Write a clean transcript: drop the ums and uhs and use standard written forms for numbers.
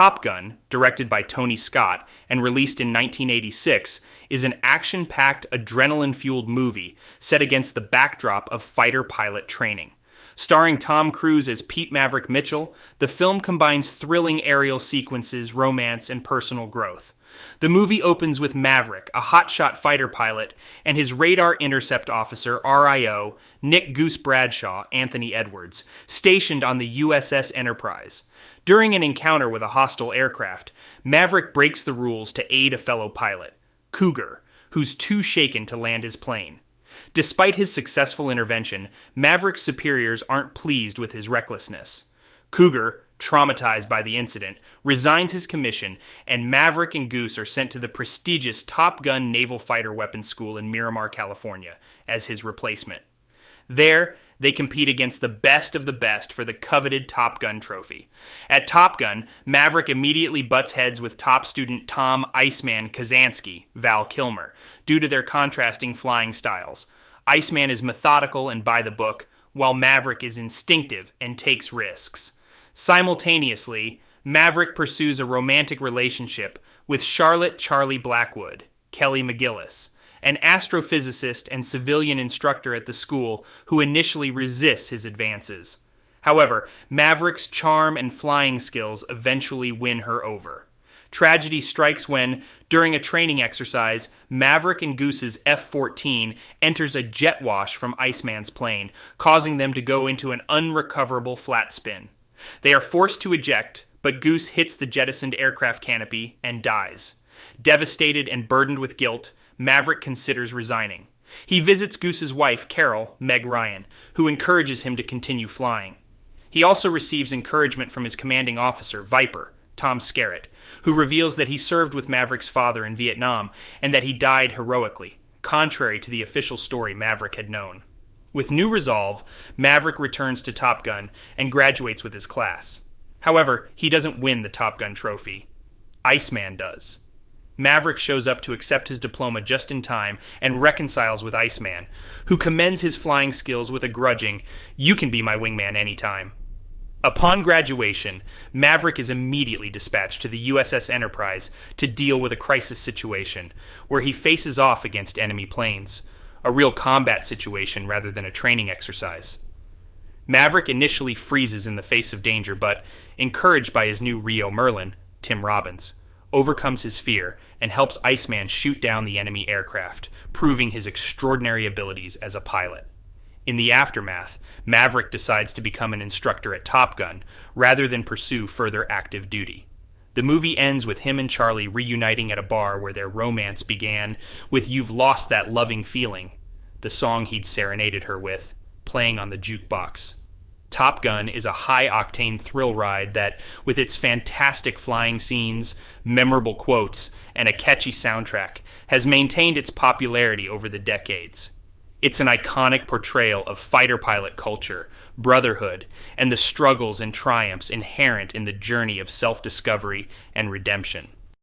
Top Gun, directed by Tony Scott and released in 1986, is an action-packed, adrenaline-fueled movie set against the backdrop of fighter pilot training. Starring Tom Cruise as Pete Maverick Mitchell, the film combines thrilling aerial sequences, romance, and personal growth. The movie opens with Maverick, a hotshot fighter pilot, and his radar intercept officer, RIO, Nick Goose Bradshaw, Anthony Edwards, stationed on the USS Enterprise. During an encounter with a hostile aircraft, Maverick breaks the rules to aid a fellow pilot, Cougar, who's too shaken to land his plane. Despite his successful intervention, Maverick's superiors aren't pleased with his recklessness. Cougar, traumatized by the incident, resigns his commission, and Maverick and Goose are sent to the prestigious Top Gun Naval Fighter Weapons School in Miramar, California, as his replacement. There, they compete against the best of the best for the coveted Top Gun trophy. At Top Gun, Maverick immediately butts heads with top student Tom Iceman Kazansky, Val Kilmer, due to their contrasting flying styles. Iceman is methodical and by the book, while Maverick is instinctive and takes risks. Simultaneously, Maverick pursues a romantic relationship with Charlotte Charlie Blackwood, Kelly McGillis, an astrophysicist and civilian instructor at the school who initially resists his advances. However, Maverick's charm and flying skills eventually win her over. Tragedy strikes when, during a training exercise, Maverick and Goose's F-14 enters a jet wash from Iceman's plane, causing them to go into an unrecoverable flat spin. They are forced to eject, but Goose hits the jettisoned aircraft canopy and dies. Devastated and burdened with guilt, Maverick considers resigning. He visits Goose's wife, Carol, Meg Ryan, who encourages him to continue flying. He also receives encouragement from his commanding officer, Viper, Tom Skerritt, who reveals that he served with Maverick's father in Vietnam and that he died heroically, contrary to the official story Maverick had known. With new resolve, Maverick returns to Top Gun and graduates with his class. However, he doesn't win the Top Gun trophy. Iceman does. Maverick shows up to accept his diploma just in time and reconciles with Iceman, who commends his flying skills with a grudging, "You can be my wingman anytime." Upon graduation, Maverick is immediately dispatched to the USS Enterprise to deal with a crisis situation, where he faces off against enemy planes, a real combat situation rather than a training exercise. Maverick initially freezes in the face of danger, but, encouraged by his new Rio Merlin, Tim Robbins, overcomes his fear and helps Iceman shoot down the enemy aircraft, proving his extraordinary abilities as a pilot. In the aftermath, Maverick decides to become an instructor at Top Gun, rather than pursue further active duty. The movie ends with him and Charlie reuniting at a bar where their romance began with "You've Lost That Loving Feeling," the song he'd serenaded her with, playing on the jukebox. Top Gun is a high-octane thrill ride that, with its fantastic flying scenes, memorable quotes, and a catchy soundtrack, has maintained its popularity over the decades. It's an iconic portrayal of fighter pilot culture, brotherhood, and the struggles and triumphs inherent in the journey of self-discovery and redemption.